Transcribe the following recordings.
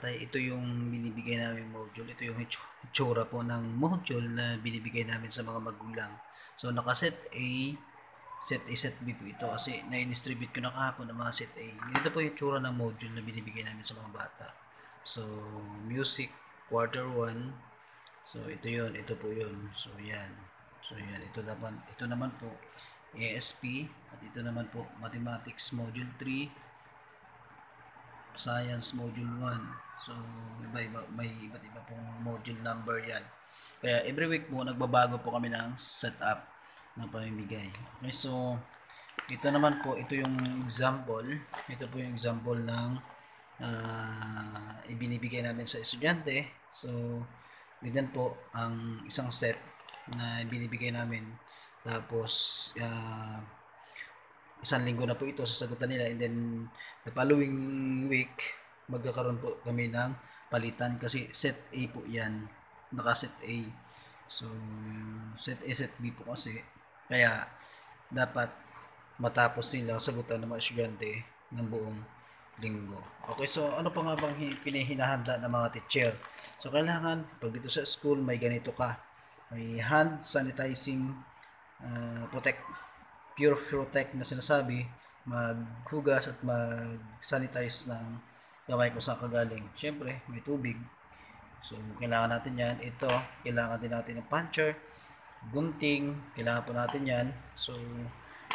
Ito yung binibigay namin module. Ito yung itsura po ng module na binibigay namin sa mga magulang. So, naka-set A, set B po ito kasi na-distribute ko na kahapon ng mga set A. Ito po yung itsura ng module na binibigay namin sa mga bata. So, music, quarter 1. So, ito yun. Ito po yun. So, yan. So, yan. Ito naman po, ASP. At ito naman po, Mathematics Module 3. Science Module 1. So, may iba't iba pong module number yan. Kaya every week po, nagbabago po kami ng setup ng pamimigay. Okay, so, ito naman po, ito yung example. Ito po yung example ng ibinibigay namin sa estudyante. So, ganyan po ang isang set na ibinibigay namin. Tapos, isang linggo na po ito, sasagutan nila, and then the following week magkakaroon po kami ng palitan kasi set A po yan, naka set A. So set A, set B po kasi, kaya dapat matapos nila sagutan ng mga estudyante ng buong linggo. Okay, so ano pa nga bang pinahinahanda ng mga teacher? So kailangan pag dito sa school may ganito ka, may hand sanitizing pure protect na sinasabi, maghugas at mag-sanitize ng gamay kung saan kagaling. Siyempre, may tubig. So, kailangan natin yan. Ito, kailangan din natin ng puncher, gunting, kailangan po natin yan. So,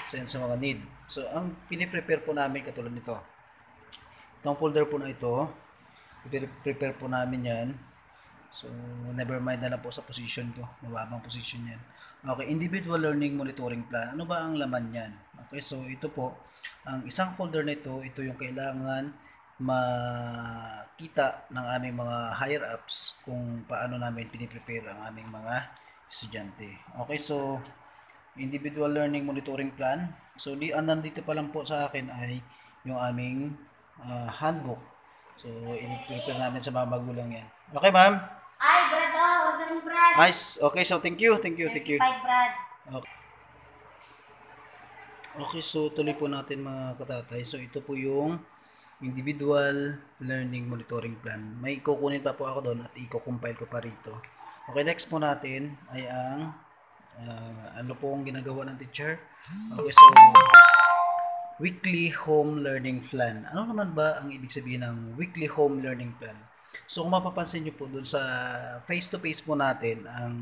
sa mga need. So, ang piniprepare po namin katulad nito. Itong folder po na ito, prepare po namin yan. So, never mind na lang po sa position ko. Mababang position yan. Okay, individual learning monitoring plan. Ano ba ang laman yan? Okay, so ito po, ang isang folder nito, ito yung kailangan makita ng aming mga higher ups kung paano namin piniprepare ang aming mga estudyante. Okay, so individual learning monitoring plan. So, nandito pa lang po sa akin ay yung aming handbook. So, i-prepare namin sa mga magulang yan. Okay, ma'am? Ay, Brad, order mo, Brad. Nice. Okay, so thank you. Okay. Brad. Okay, so tuloy po natin mga katatay. So ito po yung individual learning monitoring plan. May kukunin pa po ako doon at i-compile ko pa rito. Okay, next po natin ay ang ano po ang ginagawa ng teacher. Okay, so weekly home learning plan. Ano naman ba ang ibig sabihin ng weekly home learning plan? So kung mapapansin nyo po dun sa face-to-face po natin, ang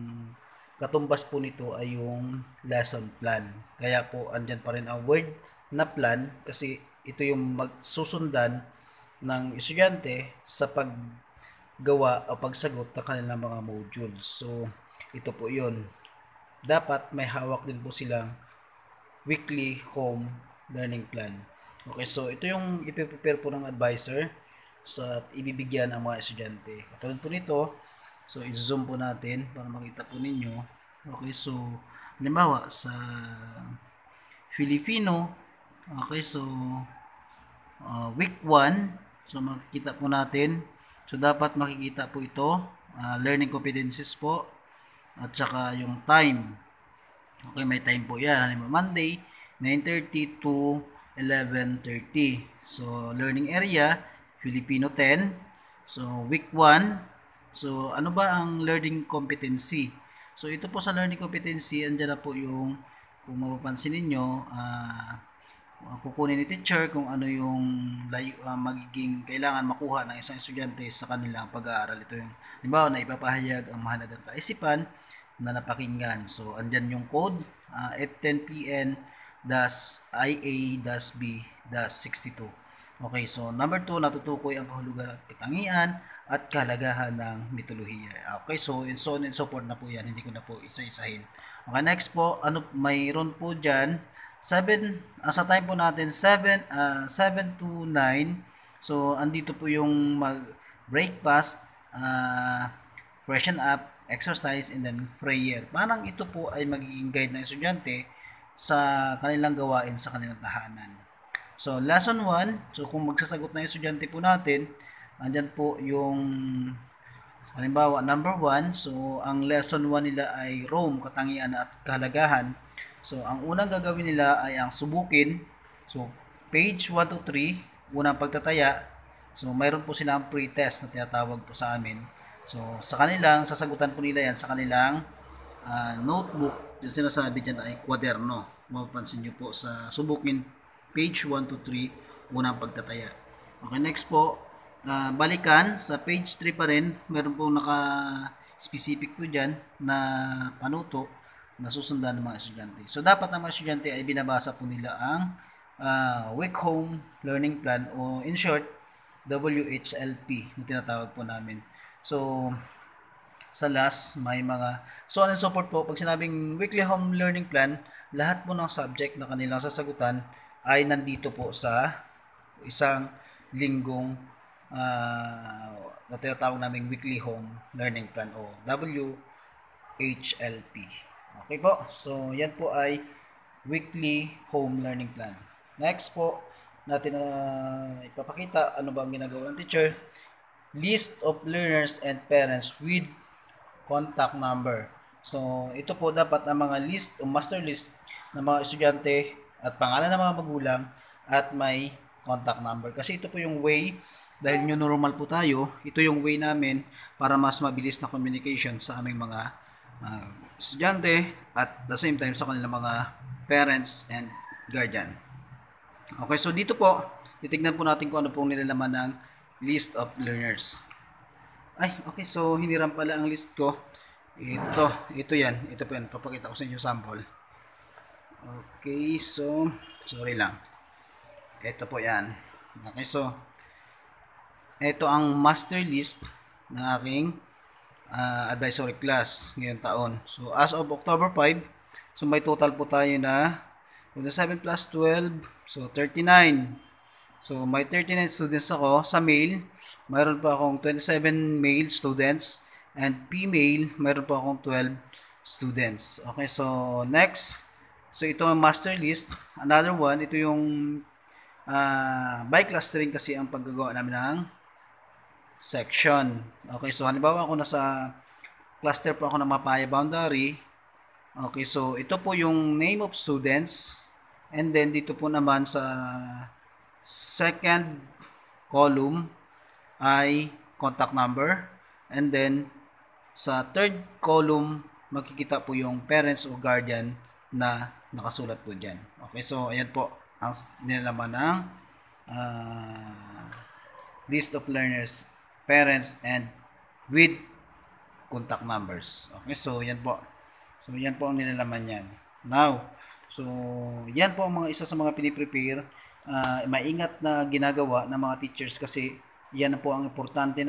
katumbas po nito ay yung lesson plan. Kaya po andyan pa rin ang word na plan kasi ito yung magsusundan ng estudyante sa paggawa o pagsagot ng kanilang mga modules. So ito po yun. Dapat may hawak din po silang weekly home learning plan. Okay, so ito yung ipiprepare po ng advisor sa ibibigyan ang mga estudyante. Katulad po nito, so i-zoom po natin para makita po ninyo. Okay, so halimbawa sa Filipino, okay, so week 1, so makikita po natin. So dapat makikita po ito, learning competencies po, at saka yung time. Okay, may time po yan. Halimbawa Monday, 9:30 to 11:30. So learning area, Filipino 10. So, week 1. So, ano ba ang learning competency? So, ito po sa learning competency, andyan na po yung, kung mapapansin ninyo, kukunin ni teacher kung ano yung magiging kailangan makuha ng isang estudyante sa kanilang pag-aaral. Ito yung, halimbawa, na ipapahayag ang mahalagang kaisipan na napakinggan. So, andyan yung code, F10PN-IA-B-62. Okay, so number 2, natutukoy ang kahulugan at katangian at kahalagahan ng mitolohiya. Okay, so and so on and so forth na po yan. Hindi ko na po isa-isahin. Okay, next po, mayroon po dyan, 7, sa time po natin, 7 to 9. So, andito po yung breakfast, freshen up, exercise, and then prayer. Parang ito po ay magiging guide ng estudyante sa kanilang gawain sa kanilang tahanan. So, lesson 1. So, kung magsasagot na yung estudyante po natin, andyan po yung, halimbawa, number 1. So, ang lesson 1 nila ay Rome, katangian at kahalagahan. So, ang unang gagawin nila ay ang subukin. So, page 1 to 3, unang pagtataya. So, mayroon po silang pre-test na tinatawag po sa amin. So, sa kanilang, sasagutan po nila yan sa kanilang notebook. Yung sinasabi dyan ay kwaderno. Mapapansin nyo po sa subukin page 1 to 3, unang pagtataya. Okay, next po, balikan sa page 3 pa rin, meron po naka-specific po dyan na panuto na susundan ng mga estudyante. So, dapat ang mga estudyante ay binabasa po nila ang Week Home Learning Plan o in short, WHLP na tinatawag po namin. So, sa last, may mga so on and so forth po. Pag sinabing weekly home learning plan, lahat po ng subject na kanilang sasagutan ay nandito po sa isang linggong na tinatawag namin weekly home learning plan o WHLP. Okay po. So, yan po ay weekly home learning plan. Next po, natin ipapakita ano ba ang ginagawa ng teacher. List of learners and parents with contact number. So, ito po dapat ang mga list o master list ng mga estudyante at pangalan ng mga magulang at may contact number. Kasi ito po yung way, dahil new normal po tayo, ito yung way namin para mas mabilis na communication sa aming mga estudyante at the same time sa kanilang mga parents and guardian. Okay, so dito po, titignan po natin kung ano pong nilalaman ng list of learners. Ay, okay, so hiniram pala ang list ko. Ito yan. Ito po yan. Papakita ko sa inyo sample. Okay, so, sorry lang. Ito po yan. Okay, so, ito ang master list ng aking advisory class ngayong taon. So, as of October 5, so may total po tayo na 7 plus 12, so 39. So, may 39 students ako sa male. Mayroon pa akong 27 male students and female, mayroon pa akong 12 students. Okay, so next. So, ito ang master list. Another one, ito yung by clustering kasi ang paggagawa namin ng section. Okay, so halimbawa ako nasa cluster po ako ng Mapaya Boundary. Okay, so ito po yung name of students. And then dito po naman sa second column ay contact number. And then sa third column makikita po yung parents o guardian na nakasulat po dyan. Okay, so ayan po ang nilalaman ng list of learners, parents, and with contact numbers. Okay, so yan po. So yan po ang nilalaman yan. Now, so yan po ang mga isa sa mga piniprepare, maingat na ginagawa ng mga teachers kasi yan po ang importante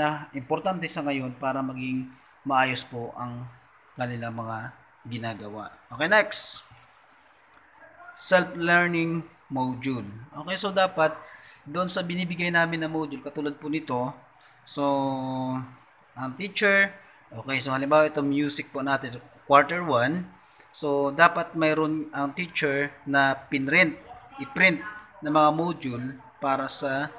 sa ngayon para maging maayos po ang kanilang mga ginagawa. Okay, next. Self-learning module. Okay, so dapat doon sa binibigay namin na module, katulad po nito, so ang teacher, okay, so halimbawa ito music po natin, quarter 1, so dapat mayroon ang teacher na i-print na mga module para sa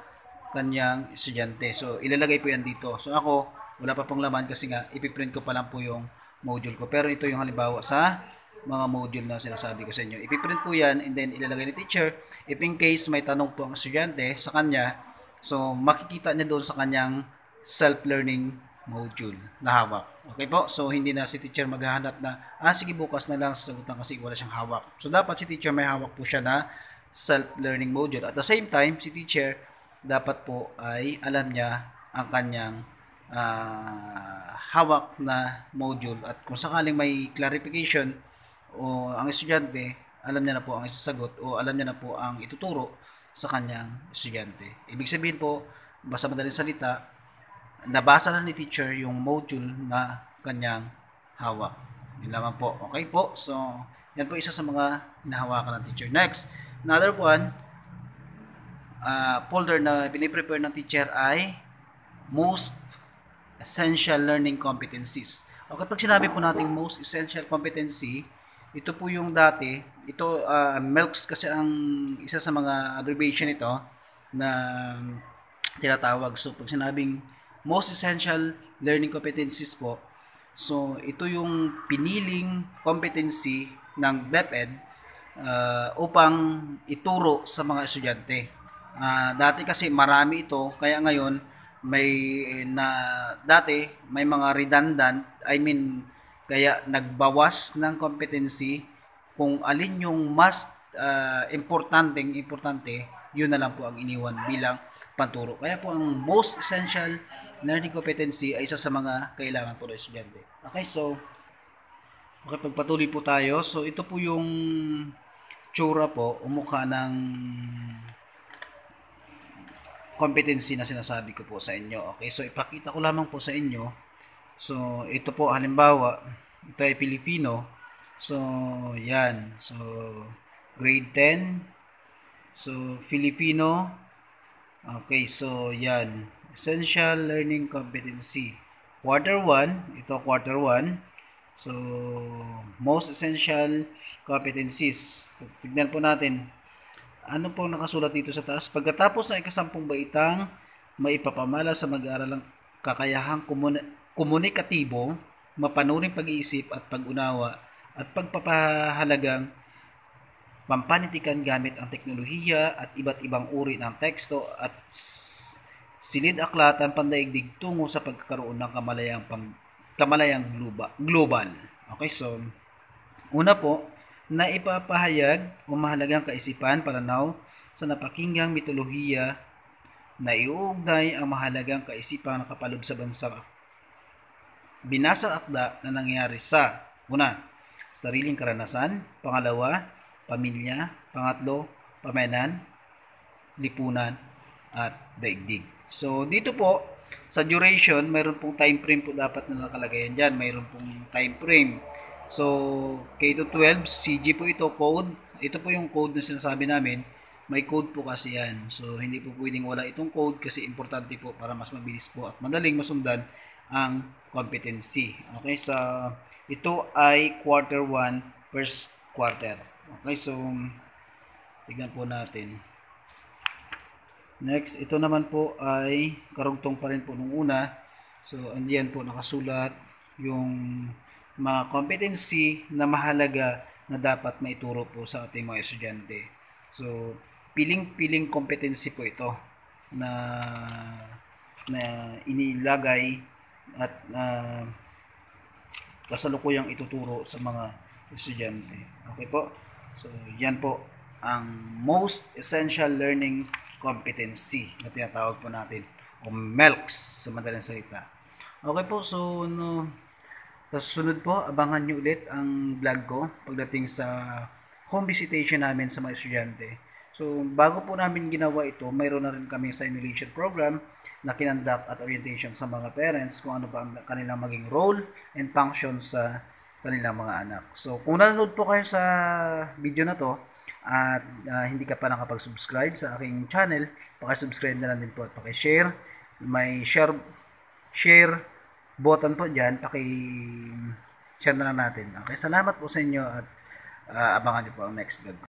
kanyang estudyante. So ilalagay po yan dito. So ako, wala pa pong laman kasi nga ipiprint ko pa lang po yung module ko. Pero ito yung halimbawa sa mga module na sinasabi ko sa inyo. Ipiprint po yan and then ilalagay ni teacher. If in case may tanong po ang estudyante sa kanya, so makikita niya doon sa kanyang self-learning module na hawak. Okay po? So hindi na si teacher maghahanap na, sige bukas na lang sasagutan kasi wala siyang hawak. So dapat si teacher may hawak po siya na self-learning module. At the same time, si teacher dapat po ay alam niya ang kanyang hawak na module at kung sakaling may clarification o ang estudyante, alam niya na po ang isasagot o alam niya na po ang ituturo sa kanyang estudyante. Ibig sabihin po, basta madaling salita, nabasa na ni teacher yung module na kanyang hawak. Yun lamang po. Okay po? So, yan po isa sa mga hinahawakan ng teacher. Next, another one, folder na piniprepare ng teacher ay most essential learning competencies. Okay, pag sinabi po natin most essential competency, ito po yung dati, ito MELCS kasi ang isa sa mga abbreviation ito na tinatawag. So, pag sinabing most essential learning competencies po, so ito yung piniling competency ng DepEd upang ituro sa mga estudyante. Dati kasi marami ito, kaya ngayon may na dati may mga redundant, I mean kaya nagbawas ng competency kung alin yung mas importante, yun na lang po ang iniwan bilang panturo. Kaya po ang most essential learning competency ay isa sa mga kailangan po ng estudyante. Okay, so okay, pagpatuloy po tayo. So ito po yung tsura po, umukha ng competency na sinasabi ko po sa inyo. Okay, so ipakita ko lamang po sa inyo. So ito po halimbawa, ito ay Pilipino. So yan. So grade 10. So Filipino. Okay, so yan. Essential learning competency. Quarter 1, ito quarter 1. So most essential competencies. So, tignan po natin ano po nakasulat dito sa taas? Pagkatapos ng ikasampung baitang, maipapamala sa mag-aaralang kakayahang komunikatibo, mapanuring pag-iisip at pag-unawa at pagpapahalagang pampanitikan gamit ang teknolohiya at iba't ibang uri ng teksto at silid-aklatan pandaigdig tungo sa pagkakaroon ng kamalayang global. Okay, so una po, na ipapahayag o mahalagang kaisipan, pananaw sa napakinggang mitolohiya na iuugnay ang mahalagang kaisipan na kapalob sa bansang binasang akda na nangyari sa una, sariling karanasan, pangalawa, pamilya, pangatlo, pamayanan, lipunan, at daigdig. So, dito po, sa duration, mayroon pong time frame po dapat na nakalagay yan dyan. Mayroon pong time frame. So, K-12, CG po ito, code. Ito po yung code na sinasabi namin. May code po kasi yan. So, hindi po pwedeng wala itong code kasi importante po para mas mabilis po at madaling masundan ang competency. Okay, so, ito ay quarter 1, first quarter. Okay, so, tignan po natin. Next, ito naman po ay karugtong pa rin po nung una. So, andiyan po nakasulat yung mga competency na mahalaga na dapat maituro po sa ating mga estudyante. So, piling-piling competency po ito na inilagay at kasalukuyang ituturo sa mga estudyante. Okay po? So, yan po ang most essential learning competency na tinatawag po natin o MELCS sa madaling salita. Okay po, so sa susunod po, abangan nyo ulit ang vlog ko pagdating sa home visitation namin sa mga estudyante. So, bago po namin ginawa ito, mayroon na rin kami simulation program na kinandak at orientation sa mga parents kung ano ba ang kanilang maging role and function sa kanilang mga anak. So, kung nanonood po kayo sa video na to at hindi ka pa nakapag-subscribe sa aking channel, paki-subscribe na lang din po at paki-share. May share button po dyan, paki-share na lang natin. Okay, salamat po sa inyo at abangan nyo po ang next vlog.